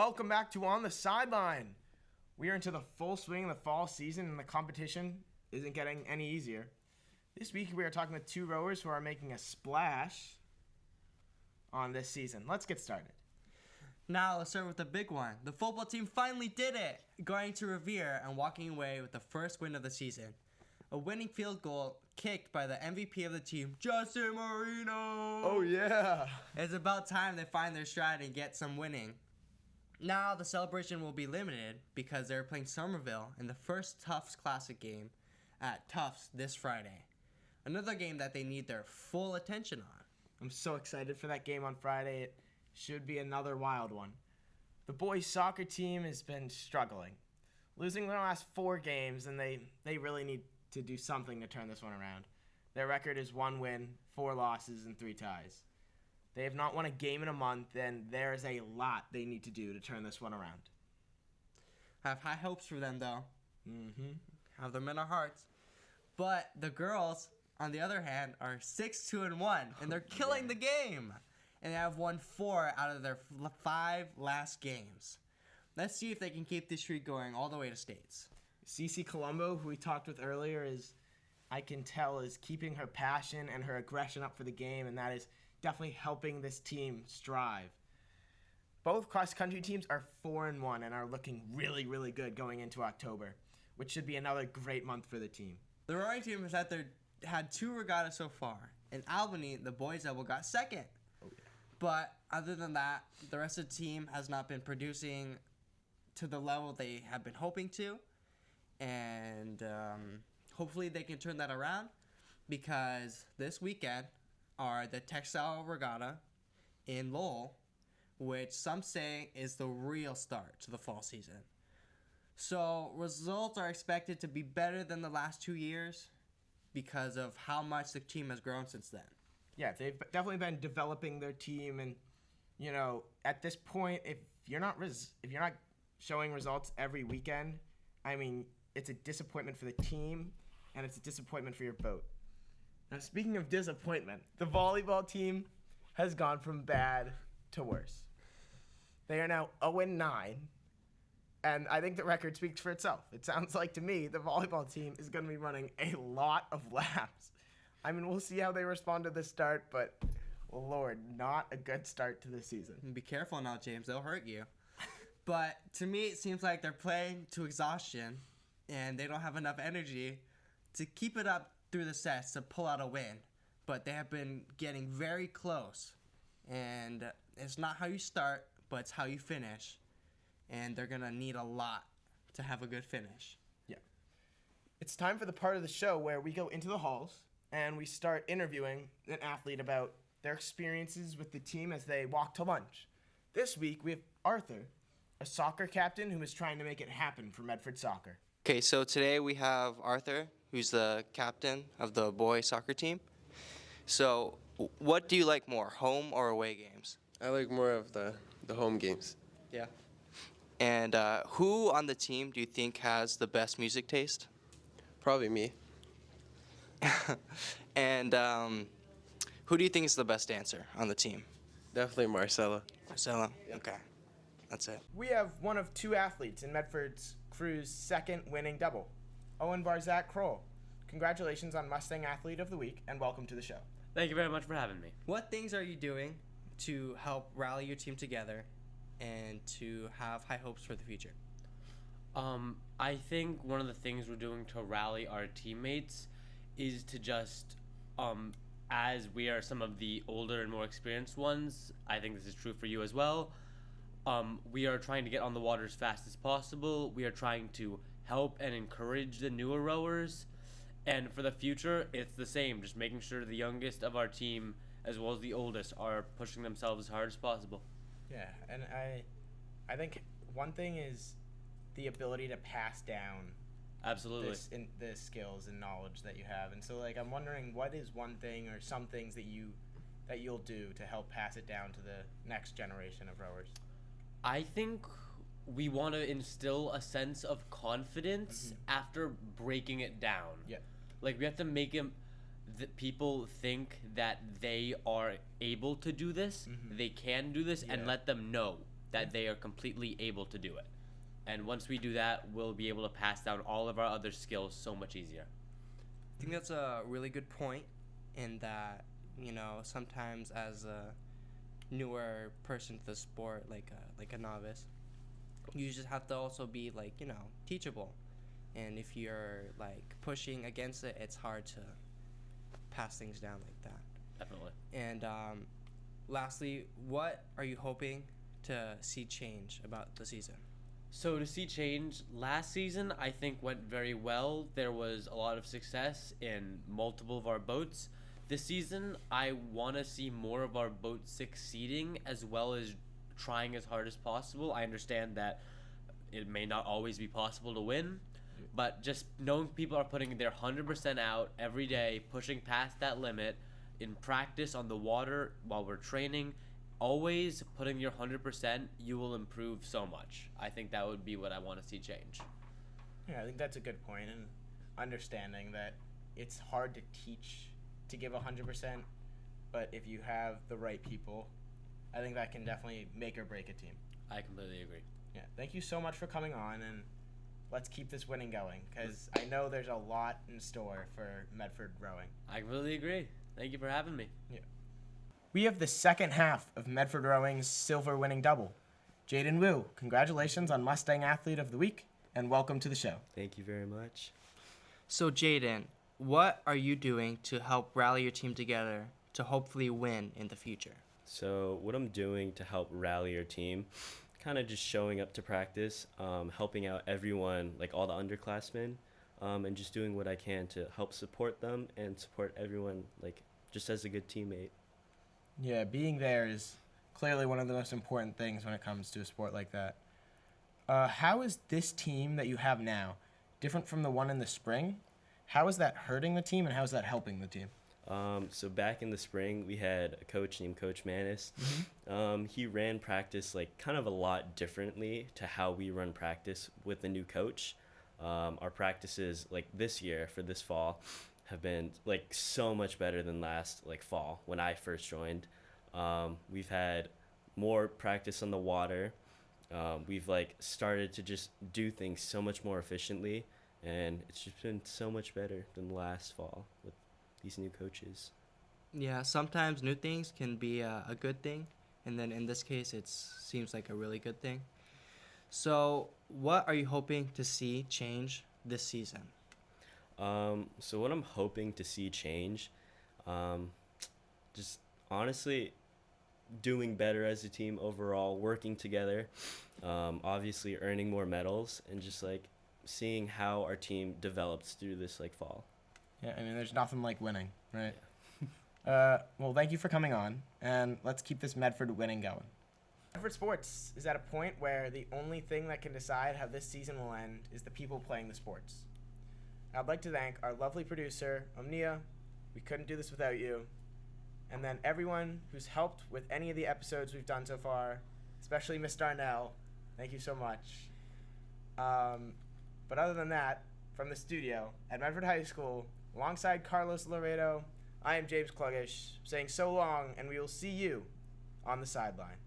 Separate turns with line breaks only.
welcome back to On the Sideline. We are into the full swing of the fall season, and the competition isn't getting any easier. This week, we are talking with two rowers who are making a splash on this season. Let's get started.
Now, let's start with the big one. The football team finally did it, going to Revere and walking away with the first win of the season. A winning field goal kicked by the MVP of the team, Justin Marino.
Oh, yeah.
It's about time they find their stride and get some winning. Now, the celebration will be limited because they're playing Somerville in the first Tufts Classic game at Tufts this Friday. Another game that they need their full attention on.
I'm so excited for that game on Friday. It should be another wild one. The boys' soccer team has been struggling, losing their last 4 games, and they really need to do something to turn this one around. Their record is 1 win, 4 losses, and 3 ties. They have not won a game in a month, and there is a lot they need to do to turn this one around.
I have high hopes for them, though. Have them in our hearts. But the girls, on the other hand, are 6-2-1, and they're killing the game. And they have won 4 out of their 5 last games. Let's see if they can keep this streak going all the way to states.
Cece Colombo, who we talked with earlier, I can tell, is keeping her passion and her aggression up for the game, and that is definitely helping this team strive. Both cross-country teams are 4-1 and are looking really, really good going into October, which should be another great month for the team.
The rowing team has had 2 regattas so far. In Albany, the boys double got second. But other than that, the rest of the team has not been producing to the level they have been hoping to. And hopefully they can turn that around, because this weekend are the Textile Regatta in Lowell, which some say is the real start to the fall season. So results are expected to be better than the last 2 years because of how much the team has grown since then.
Yeah, they've definitely been developing their team, and at this point, if you're not showing results every weekend, I mean, it's a disappointment for the team, and it's a disappointment for your boat. Now, speaking of disappointment, the volleyball team has gone from bad to worse. They are now 0-9, and I think the record speaks for itself. It sounds like to me the volleyball team is going to be running a lot of laps. I mean, we'll see how they respond to this start, but, Lord, not a good start to the season.
Be careful now, James. They'll hurt you. But to me, it seems like they're playing to exhaustion, and they don't have enough energy to keep it up through the sets to pull out a win. But they have been getting very close. And it's not how you start, but it's how you finish. And they're going to need a lot to have a good finish.
Yeah. It's time for the part of the show where we go into the halls and we start interviewing an athlete about their experiences with the team as they walk to lunch. This week, we have Arthur, a soccer captain who is trying to make it happen for Medford Soccer.
Okay, so today we have Arthur, who's the captain of the boys soccer team. So what do you like more, home or away games?
I like more of the home games.
Yeah. And who on the team do you think has the best music taste?
Probably me.
And who do you think is the best dancer on the team?
Definitely Marcella.
Marcella? Yep. Okay. That's it.
We have one of 2 athletes in Medford's crew's second winning double, Owen Barzak Kroll. Congratulations on Mustang Athlete of the Week, and welcome to the show.
Thank you very much for having me.
What things are you doing to help rally your team together and to have high hopes for the future?
I think one of the things we're doing to rally our teammates is to just, as we are some of the older and more experienced ones, I think this is true for you as well, we are trying to get on the water as fast as possible. We are trying to help and encourage the newer rowers. And for the future, it's the same, just making sure the youngest of our team, as well as the oldest, are pushing themselves as hard as possible.
Yeah, and I think one thing is the ability to pass down
Absolutely.
The skills and knowledge that you have. And so, I'm wondering, what is one thing or some things that you'll do to help pass it down to the next generation of rowers?
I think we want to instill a sense of confidence after breaking it down.
Yeah.
Like, we have to make people think that they are able to do this, they can do this, and let them know that they are completely able to do it. And once we do that, we'll be able to pass down all of our other skills so much easier.
I think that's a really good point in that, sometimes as a newer person to the sport, like a novice, you just have to also be teachable. And if you're pushing against it, it's hard to pass things down like that.
Definitely.
And lastly, what are you hoping to see change about the season?
So to see change, last season I think went very well. There was a lot of success in multiple of our boats. This season, I want to see more of our boats succeeding as well as trying as hard as possible. I understand that it may not always be possible to win, but just knowing people are putting their 100% out every day, pushing past that limit in practice on the water while we're training, always putting your 100%, you will improve so much. I think that would be what I want to see change.
Yeah, I think that's a good point, and understanding that it's hard to teach to give 100%, but if you have the right people, I think that can definitely make or break a team.
I completely agree.
Yeah, thank you so much for coming on, and let's keep this winning going, because I know there's a lot in store for Medford rowing.
I completely agree. Thank you for having me.
Yeah. We have the second half of Medford Rowing's silver winning double. Jayden Wu, congratulations on Mustang Athlete of the Week, and welcome to the show.
Thank you very much.
So Jayden, what are you doing to help rally your team together to hopefully win in the future?
So what I'm doing to help rally your team, kind of just showing up to practice, helping out everyone, like all the underclassmen, and just doing what I can to help support them and support everyone, just as a good teammate.
Yeah, being there is clearly one of the most important things when it comes to a sport like that. How is this team that you have now different from the one in the spring? How is that hurting the team, and how is that helping the team?
So back in the spring, we had a coach named Coach Manis. He ran practice kind of a lot differently to how we run practice with the new coach. Our practices this year for this fall have been so much better than last fall when I first joined. We've had more practice on the water. We've started to just do things so much more efficiently, and it's just been so much better than last fall with these new coaches.
Yeah, sometimes new things can be a good thing, and then in this case, it seems like a really good thing. So, what are you hoping to see change this season?
So what I'm hoping to see change, just honestly doing better as a team overall, working together, obviously earning more medals, and just seeing how our team develops through this fall.
Yeah, I mean, there's nothing like winning, right? Well, thank you for coming on, and let's keep this Medford winning going. Medford sports is at a point where the only thing that can decide how this season will end is the people playing the sports. I'd like to thank our lovely producer, Omnia. We couldn't do this without you. And then everyone who's helped with any of the episodes we've done so far, especially Miss Darnell. Thank you so much. But other than that, from the studio at Medford High School, alongside Carlos Laredo, I am James Kluggish, saying so long, and we will see you on the sidelines.